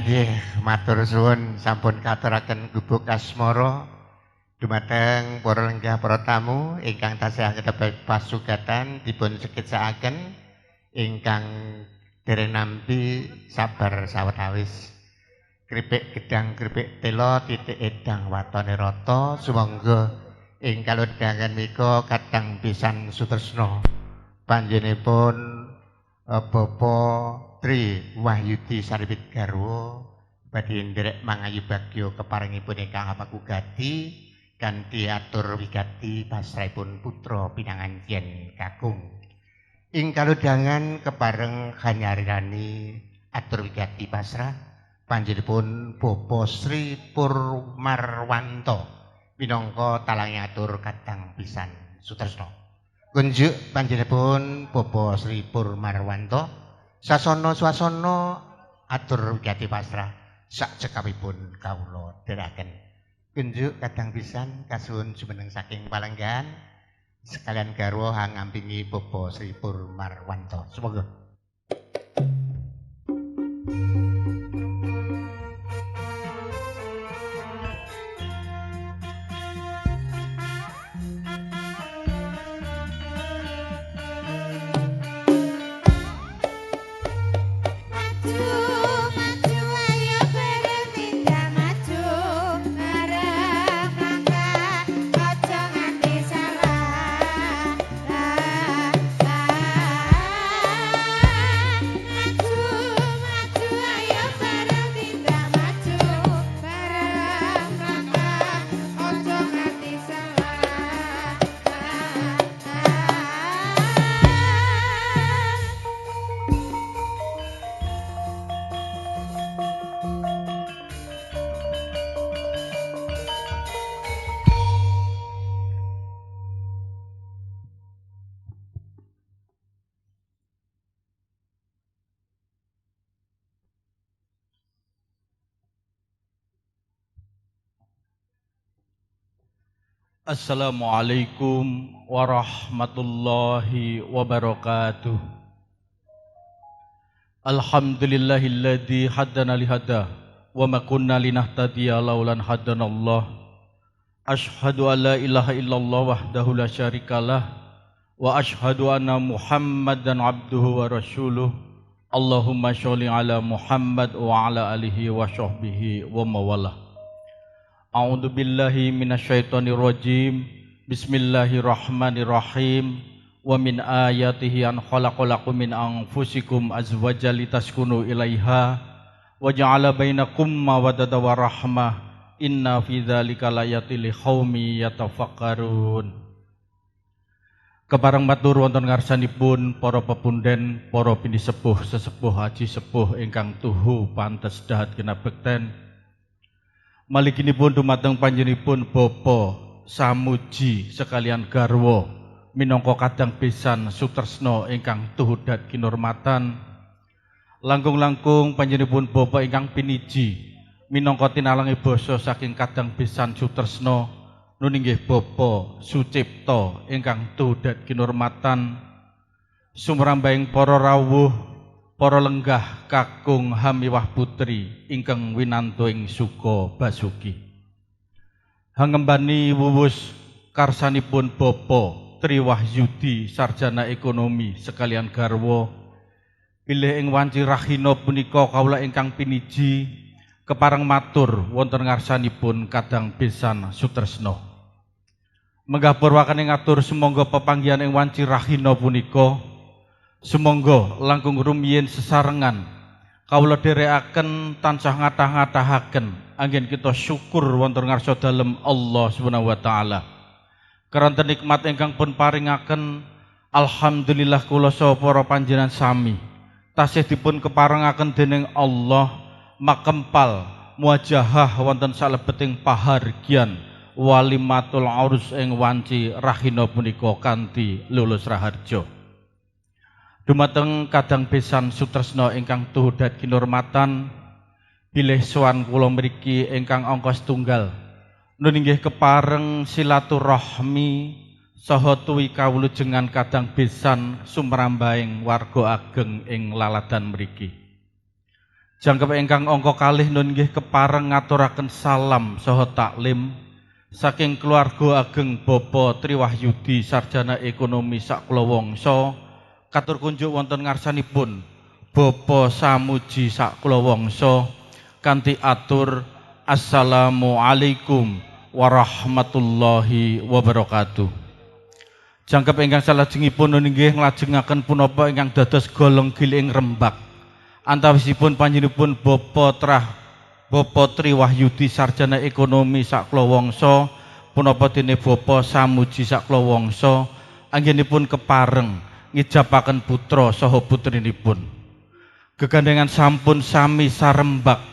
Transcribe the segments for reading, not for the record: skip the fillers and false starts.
Nggih, matur suwun sampun katuraken gubuk asmara dumateng para lenggah para tamu ingkang tasih anggenipun pasugatan dipun sekitsakaken ingkang dereng nampi sabar sawetawis. Kripik gedang kripik tela titik edang watone rata sumangga ing kalodhangan mika kadang pisan sutresna panjenenganipun Bapak Tri Wahyudi Saripit Garwa badhe nderek mangayu bagya keparingipun ingkang apagugati kanthi atur wigati pasraipun putra pinanganjen kakung ing kalodhangan kepareng ganyarirani atur wigati pasrah panjenenganipun Bapak Sri Purmarwanto minangka talangi atur kadang pisan sutresna kunjuk panjenenganipun Bapak Sri Purmarwanto sasana swasana atur wigati pasrah sak cekapipun kawula dherekaken. Kunjuk kadang pisan kasuwun jumeneng saking palenggan sekalian garwa ngampingi Bapak Sri Purmarwanto. Semoga Assalamualaikum warahmatullahi wabarakatuh. Alhamdulillahilladzi hadana lihada wa ma kunna linahtadiya laulan hadanallah. Ashhadu an la ilaha illallah wahdahu la syarikalah wa ashhadu anna Muhammadan abduhu wa rasuluh. Allahumma sholli ala Muhammad wa ala alihi wa sahbihi wa mawalah. A'udzu billahi minasyaitonir rajim. Bismillahirrahmanirrahim. Wa min ayatihi an khalaqalakum min anfusikum azwajan litaskunu ilaiha wa ja'ala bainakum mawaddatan wa rahmah. Inna fi dzalika laayatil liqaumi yatafakkarun. Kepareng matur wonten ngarsanipun para pepunden, para pindi sepuh, sesepuh, haji sepuh ingkang tuhu pantes dahat kinabekten. Malikinipun dumateng panjenenganipun Bapa Samuji sekalian garwa minangka kadang pisan sutresna ingkang tuhudat kinurmatan. Langkung-langkung panjenenganipun Bapa ingkang piniji minangka tinalangi basa saking kadang pisan sutresna nuninggih Bapa Sucipta ingkang tuhudat kinurmatan. Sumrambahing para rawuh, para lenggah kakung hamiwah putri ingkang winanto ing suka basuki. Hangembani wuwus karsanipun Bapa Tri Wahyudi sarjana ekonomi sekalian garwa bilih ing wanci rahina punika kawula ingkang piniji kepareng matur wonten ngarsanipun kadang pisan sutresna. Menggah purwaken ngatur sumangga pepanggihan ing wanci rahina punika sumangga langkung rumiyin sesarengan kawula dherekaken tansah ngatah-ngatahaken anggen kita syukur wonten ngarsa dalem Allah Subhanahu wa taala. Keranten nikmat ingkang pun paringaken alhamdulillah kula saha para panjenengan sami tasih dipun keparengaken dening Allah makempal muajahah wonten salebeting pahargyan walimatul urus ing wanci rahina punika kanthi lulus raharja. Dumateng kadang pisan sutresna ingkang tuhudat kinurmatan bilih sowan kula mriki ingkang angka setunggal nuninggih kepareng silaturahmi saha tuwi kawulujengan kadang pisan sumrambahing warga ageng ing laladan mriki. Jangkep ingkang angka kalih nun nggih kepareng ngaturaken salam saha taklim saking keluarga ageng Bapak Triwahyudi sarjana ekonomi sakulawangsa katur kunjuk wonten ngarsanipun Bapak Samuji sakulawangsa kanthi atur Assalamualaikum warahmatullahi wabarakatuh. Jangkep ingkang salajengipun nun nggih nglajengaken punapa ingkang dados golong giling rembak antawisipun panjenenganipun Bapak Triwahyudi sarjana ekonomi saklawangsa punapa dene Bapak Samuji saklawangsa anggenipun kepareng ngijabaken putra saha putrinipun. Gegandengan sampun sami sarembak,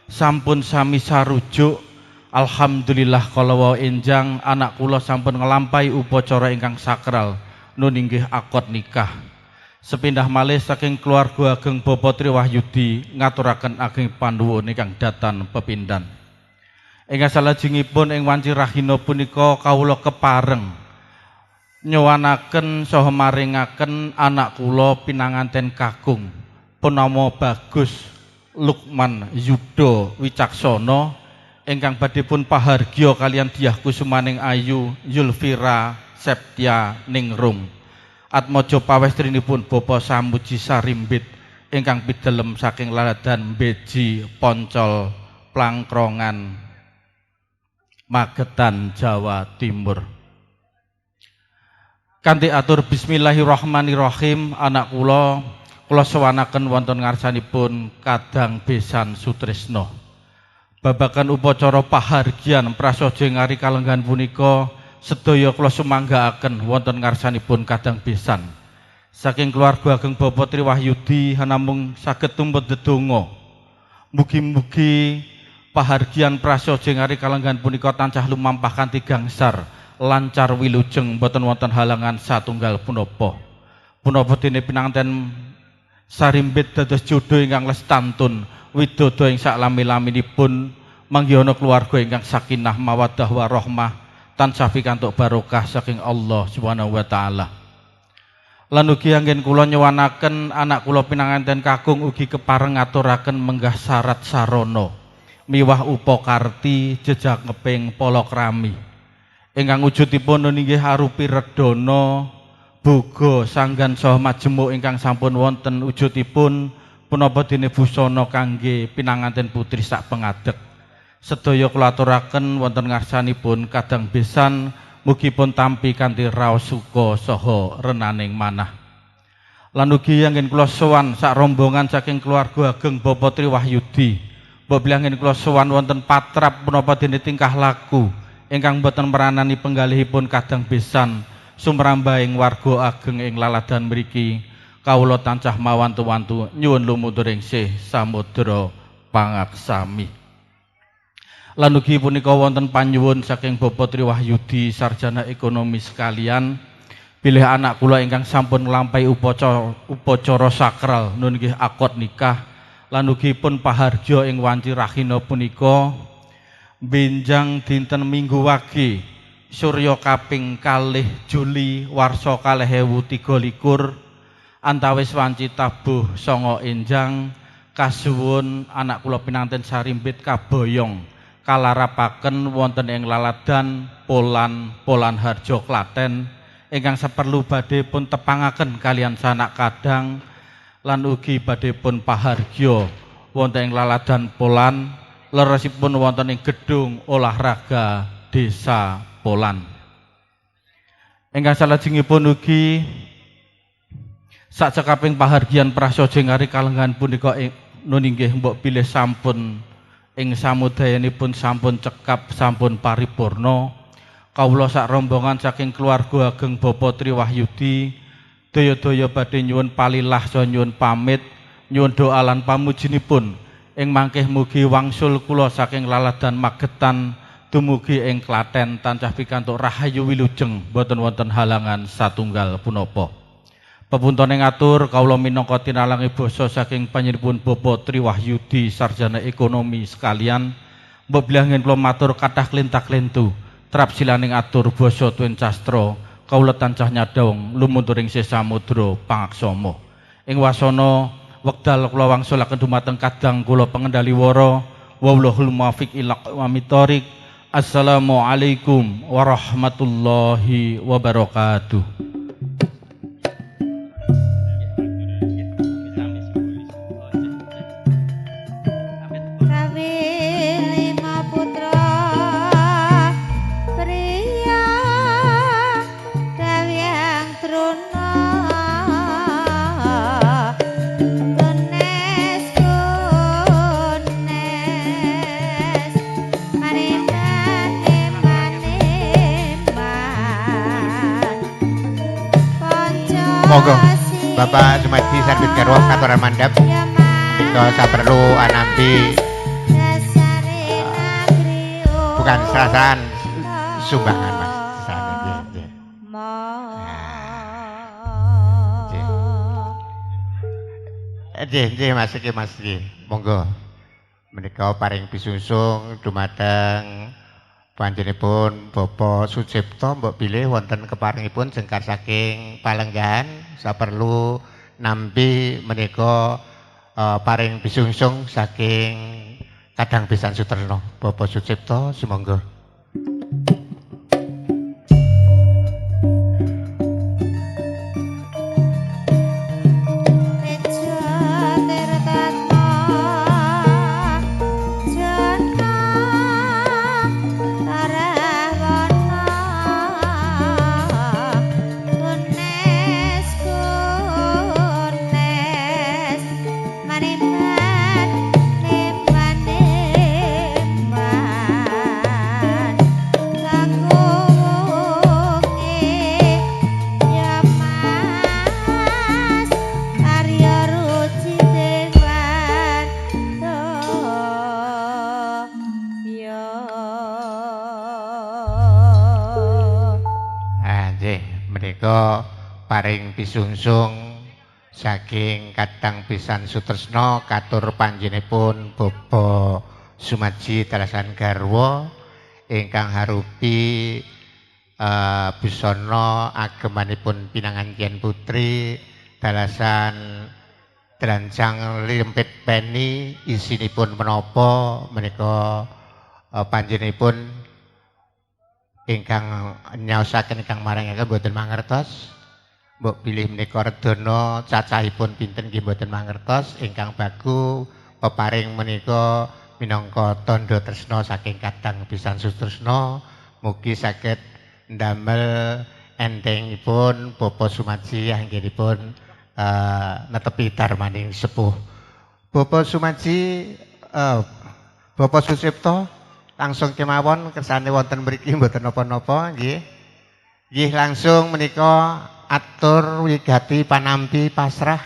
sampun sami sarujuk. Alhamdulillah kalawa enjang anak kula sampun nglampahi upacara ingkang sakral nun inggih akad nikah. Sepindah malih saking keluarga ageng Bapak Triwahyudi ngaturaken ageng panuwun ingkang datan pepindhan. Ingkang salajengipun ing wanci rahina punika kawula kepareng nyuwanaken saha maringaken anak kula pinanganten kakung punama Bagus Lukman Yuda Wicaksana ingkang badhe pun pahargya kaliyan Dyah Kusumaning Ayu Yulfira Septia Ningrum. Atmaja pawestrinipun Bapak Samuji Sarimbit ingkang pidelem saking laladan Beji Poncol Plangkrongan Magetan Jawa Timur. Kanthi atur bismillahirrahmanirrahim anak kula sewanaken wonten ngarsanipun Kadang Besan Sutrisno. Babagan upacara pahargyan prasaja ngari kalenggan punika sedaya kula sumanggaaken wonten ngarsanipun Kadang Besan. Saking keluarga ageng Bapak Triwahyudi namung saged tumpun dedonga. Mugi-mugi pahargyan prasaja ngari kalenggan punika tansah lumampah kanthi gangsar, lancar wilujeng boten wonten halangan satunggal punapa. Punapa dene pinanganten Sarimbit dados jodoh ingkang lestantun, widodha ing saklami-laminipun manggihana keluarga ingkang sakinah mawaddah warahmah tansah pikantuk barokah saking Allah Subhanahu wa taala. Lan ugi anggen kula nyuwanaken anak kula pinanganten kakung ugi kepareng ngaturaken menggah syarat sarana miwah upakarti jejak ngeping palakrami. Ingkang wujudipun inggih arupi redana, boga, sanggan saha majemuk ingkang sampun wonten wujudipun punapa dene busana kangge pinanganten putri sak pengadeg. Sedaya kula aturaken wonten ngarsanipun Kadang Besan mugi pun tampi kanthi raos suka saha renaning manah. Lan ugi anggen kula sowan sak rombongan saking keluarga ageng Bapak Triwahyudi. Mbok anggen kula sowan wonten patrap punapa dene tingkah laku ingkang boten meranani penggalihipun Kadang Besan sumrambahing warga ageng ing laladan mriki. Kawula tansah mawantu-wantu nyuwun lumuturing sih samudra pangaksami. Lan ugi punika wonten panyuwun saking Bapak Triwahyudi sarjana ekonomi sekalian bilih anak kula ingkang sampun nglampahi upacara sakral nun nggih akad nikah lan ugi pun pahargya ing wanci rahina punika benjang dinten Minggu Wage Surya kaping 2 Juli warsa 2023 antawis wanci tabuh 9 enjang kasuwun anak kula pinanganten Sarimbit kaboyong kalarapaken wonten ing laladan Polan Harjo Klaten ingkang saperlu badhe pun tepangaken kalian sanak kadang lan ugi badhe pun pahargya wonten ing laladan Polan leresipun wonten ing gedung olahraga Desa Polan. Ingkang salajengipun ugi sakcekaping pahargyan prasaja ngari kalenggan punika nun inggih mbok bilih sampun ing samudayanipun sampun cekap sampun paripurna. Kawula sak rombongan saking keluarga ageng Bapak Triwahyudi daya-daya badhe nyuwun palilah saha nyuwun pamit nyuwun doa lan pamujinipun ing mangkih mugi wangsul kula saking laladan Magetan dumugi ing Klaten tansah pikantuk rahayu wilujeng boten wonten halangan satunggal punapa. Pepuntone ngatur kawula minangka tinalangi basa saking panjenenganipun Bapak Triwahyudi sarjana ekonomi sekalian. Mbok bilangin kula matur kathah klintak-klintu trap silaning atur basa tuwin castra kawula tansah nyadong lumuturing samudra pangaksama. Ing wasana wekdal kula wangsulaken dumateng kadang kula pengendali wara wallahul muwaffiq ila aqwamit thoriq. Assalamualaikum warahmatullahi wabarakatuh. Monggo Bapak Sumadji Sarbit Garwa Katoran Mandap menika saperlu anampi bukan serasan sumbangan Mas sesane nggih. Nggih Mas iki Mas nggih. Monggo menika paring pisungsung dumateng panjenenganipun Bapak Sucipto mbok bilih wonten keparingipun jengkar saking Palenggahan saperlu nampi menika paring bisungsung saking Kadang Pisan Sutresno Bapak Sucipto sumangga. Paring pisungsung saking Kadang Pisan Sutresno katur panjenenganipun Bapak Sumadji Dalasan Garwa ingkang harupi busana agemanipun Pinangan Yen Putri Dalasan Dranjang Limpit Peni isinipun menapa menika panjenenganipun ingkang nyaosaken ingkang marangaken boten mangertos. Mbok bilih menika redana cacahipun pinten nggih mboten mangertos ingkang baku peparing menika minangka tandha tresna saking Kadang Pisan Sutresno mugi saged ndamel entengipun Bapak Sumadji anggenipun netepi darmaning sepuh. Bapak Sumadji Bapak Sucipto langsung kemawon kersane wonten mriki mboten napa-napa nggih. Nggih langsung menika atur wigati panampi pasrah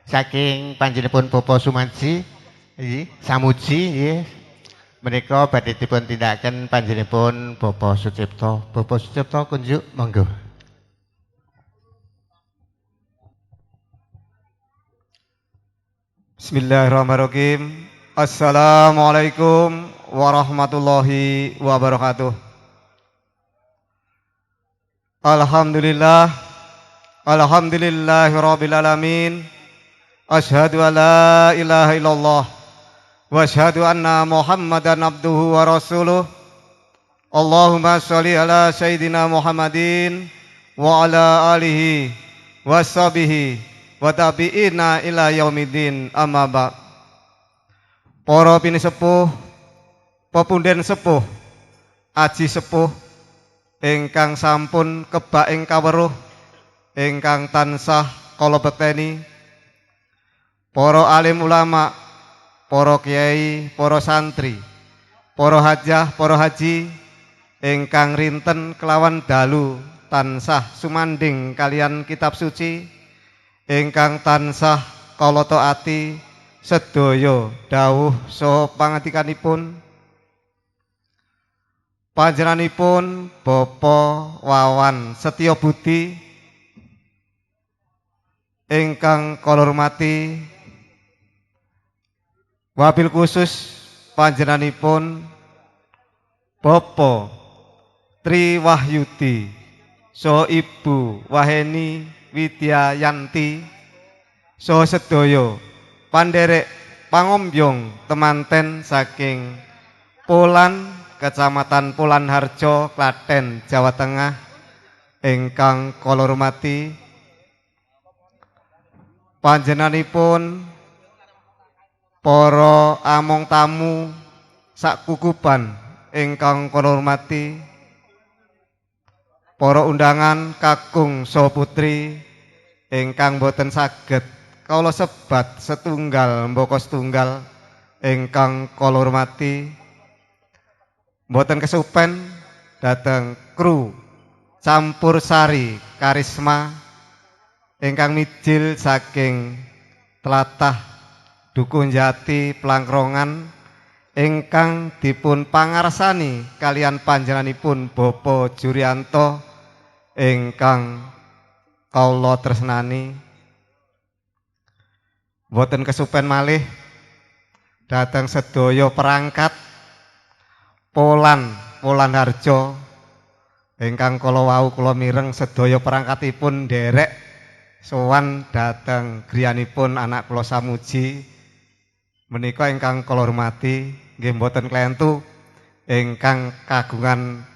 saking panjenenganipun Bapak Sumadji nggih samuji nggih menika badhe dipun tindakaken panjenenganipun Bapak Sucipto. Bapak Sucipto kunjuk monggo. Bismillahirrahmanirrahim. Assalamualaikum warahmatullahi wabarakatuh. Alhamdulillahirabbil alamin. Asyhadu an la ilaha illallah wa asyhadu anna Muhammadan abduhu wa rasuluh. Allahumma shalli ala sayyidina Muhammadin wa ala alihi wa sahbihi wa tabi'ina ila yaumiddin amma ba'd. Para pinisepuh, pepunden sepuh, aji sepuh ingkang sampun kebak ing kaweruh ingkang tansah kala bekteni, para alim ulama, para kiai, para santri, para hajah, para haji ingkang rinten kelawan dalu tansah sumanding kalian kitab suci ingkang tansah kala taati sedaya dawuh saha pangandikanipun panjenenganipun Bapak Wawan Setyabudi ingkang kula hormati, wabil khusus panjenenganipun Bapak Tri Wahyudi saha Ibu Waheni Widyayanti saha sedaya panderek pangombyong temanten saking Polan, Kecamatan Polan Harjo, Klaten, Jawa Tengah, ingkang kula hormati panjenenganipun para among tamu sak kukuban ingkang kula hormati, para undangan kakung saha putri ingkang boten saged kula sebat setunggal mbaka setunggal ingkang kula hormati, boten kesupen dhateng kru Campur Sari Karisma ingkang mijil saking tlatah Dukun Jati Plangkrongan ingkang dipun pangarsani kalian panjenenganipun Bapak Jurianto ingkang kula tresnani. Boten kesupen malih dhateng sedaya perangkat Polan Harjo ingkang kula wau kula mireng sedaya perangkatipun nderek sowan dhateng griyanipun anak kula Samuji menika ingkang kula hormati, nggih mboten klentu ingkang kagungan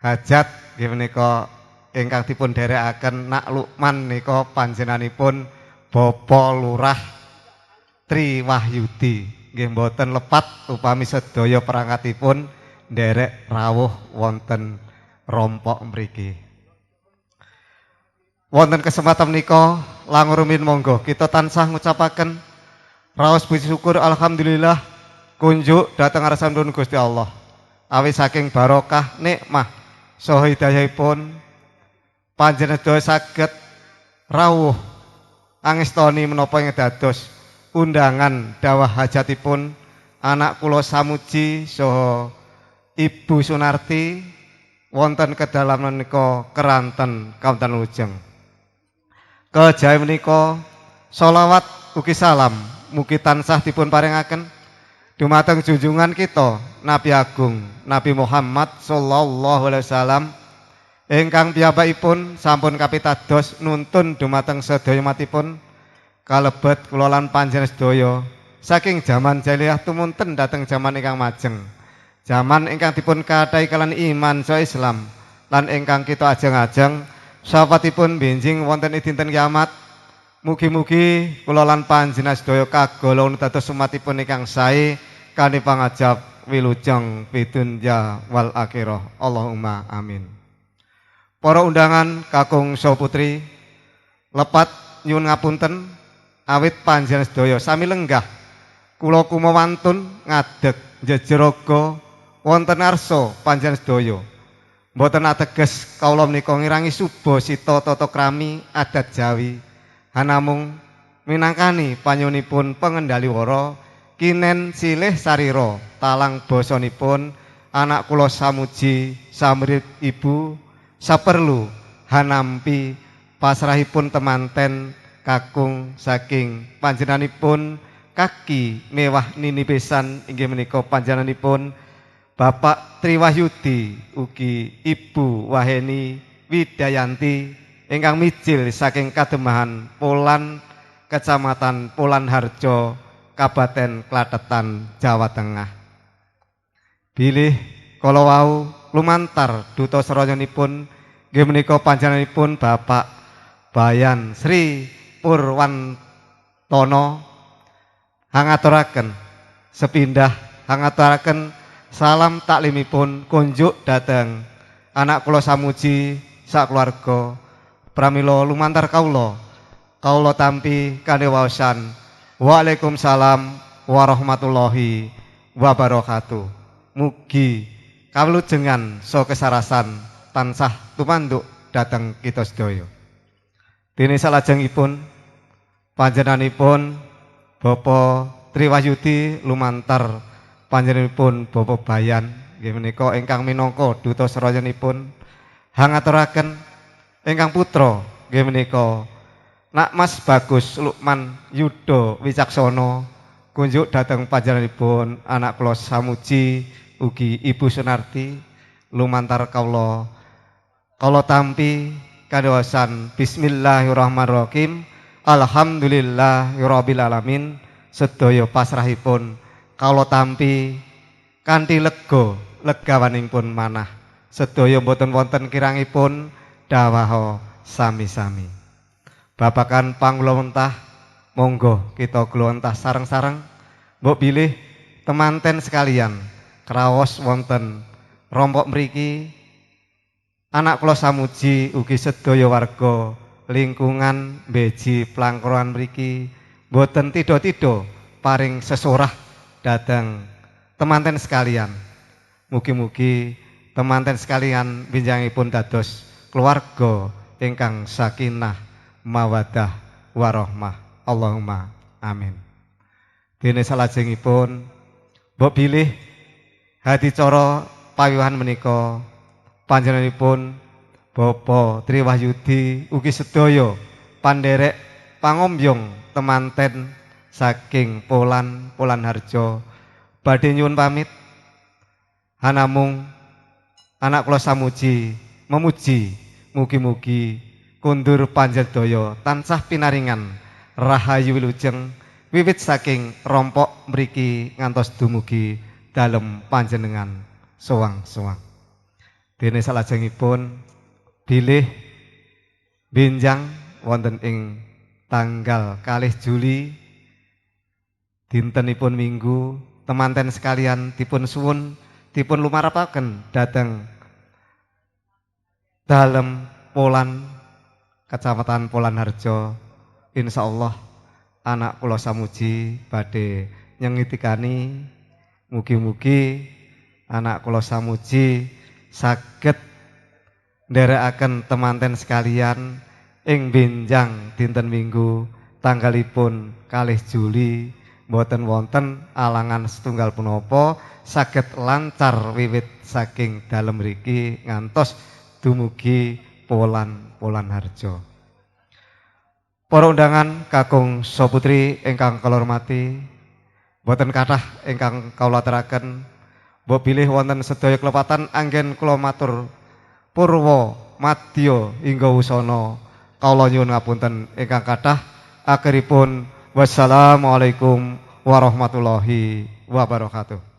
hajat nggih menika ingkang dipun dherekaken Nak Lukman nika panjenenganipun Bapak Lurah Tri Wahyudi, nggih mboten lepat upami sedaya perangkatipun nderek rawuh wonten rompok mriki. Wonten kesempatan menika langur rumiyin monggo kita tansah ngucapaken raos puji syukur alhamdulillah kunjuk dhateng ngarsanipun Gusti Allah. Awit saking barokah nikmah saha hidayahipun panjenengan saged rawuh angestoni menapa ing dados undangan dawah hajatipun anak kula Samuji saha Ibu Sunarti wonten kedalam menika keranten Kabupaten Lujeng. Kejawi menika sholawat ugi salam mugi tansah dipun paringaken dumateng junjungan kita Nabi Agung Nabi Muhammad sallallahu alaihi wasallam ingkang piyambakipun sampun kapitados nuntun dumateng sedaya umatipun kalebet kula lan panjenengan sedaya saking jaman jahiliyah tumunten dhateng jaman ingkang majeng, jaman ingkang dipun kathai kalian iman saha Islam lan ingkang kita ajeng-ajeng sahabatipun benjing wonten dinten kiamat. Mugi-mugi kula lan panjenengan sedaya kagolong dados umatipun ingkang sae kanthi pangajab wilujeng pidunya wal akhirah. Allahumma amin. Para undangan kakung saha putri lepat nyuwun ngapunten awit panjenengan sedaya sami lenggah kula kumawantun ngadeg njejeraga wonten arsa panjenengan sedaya. Mboten ateges kawula menika ngirangi suba sita tata krami adat Jawi, hanamung minangkani panyunipun pengendali wara kinen silih sarira talang basanipun anak kula Samuji samrit ibu saperlu hanampi pasrahipun temanten kakung saking panjenenganipun kaki mewah nini pisan inggih menika panjenenganipun Bapak Tri Wahyudi ugi Ibu Waheni Widayanti ingkang mijil saking Kademahan Polan Kecamatan Polan Harjo Kabupaten Klaten Jawa Tengah. Bilih kala wau lumantar duta srayanipun nggih menika panjenenganipun Bapak Bayan Sri Purwantono hangaturaken sepindah hangaturaken salam taklimipun kunjuk dhateng anak kula Samuji sak keluarga pramila lumantar kawula tampi kanthi waosan Waalaikumsalam warahmatullahi wabarakatuh. Mugi kawilujengan saha kesarasan tansah tumanduk dhateng kita sedaya. Dene salajengipun panjenenganipun Bapak Tri Wahyudi lumantar panjenenganipun Bapak Bayan nggih menika ingkang minangka duta srayanipun hangaturaken ingkang putra nggih menika Nak Mas Bagus Lukman Yuda Wicaksana kunjuk dhateng panjenenganipun anak kula Samuji ugi Ibu Sunarti lumantar kawula tampi kadhawasan bismillahirrahmanirrahim alhamdulillahirabbil alamin sedaya pasrahipun kawula tampi kanthi lega legawanipun manah sedaya boten wonten kirangipun dawaha sami-sami. Babakan pangulawentah monggo kita glontar sareng-sareng mbok bilih temanten sekalian kraos wonten rompok mriki anak kula samuji ugi sedaya warga lingkungan beji plangkroan mriki boten tido-tido paring sesorah dateng temanten sekalian. Mugi-mugi temanten sekalian binjangipun dados keluarga ingkang sakinah mawaddah warahmah. Allahumma amin. Dene salajengipun mbok bilih hadicara pawiwahan menika panjenenganipun Bapak Triwahyudi ugi sedaya panderek pangombyong temanten saking Polan Harjo badhe nyuwun pamit. Hanamung anak kula samuji memuji mugi-mugi kundur panjenengan tansah pinaringan rahayu wilujeng wiwit saking rompok mriki ngantos dumugi dalem panjenengan sowang-sowang. Dene salajengipun bilih benjang wonten ing tanggal 2 Juli dintenipun Minggu temanten sekalian dipun suwun dipun lumarapaken dhateng dalem Polan Kecamatan Polan Harjo. Insyaallah anak kula samuji badhe nyengitikani mugi-mugi anak kula samuji saged nderekaken temanten sekalian ing benjang dinten Minggu tanggalipun 2 Juli mboten wonten alangan setunggal punapa saged lancar wiwit saking dalem mriki ngantos dumugi Polan Harjo. Para undangan kakung saputri ingkang kula hormati, boten kathah ingkang kawula aturaken. Mbok bilih wonten sedaya klepatan anggen kula matur purwa madya hingga wusana. Kawula nyuwun ngapunten ingkang kathah. Akhiripun wassalamualaikum warahmatullahi wabarakatuh.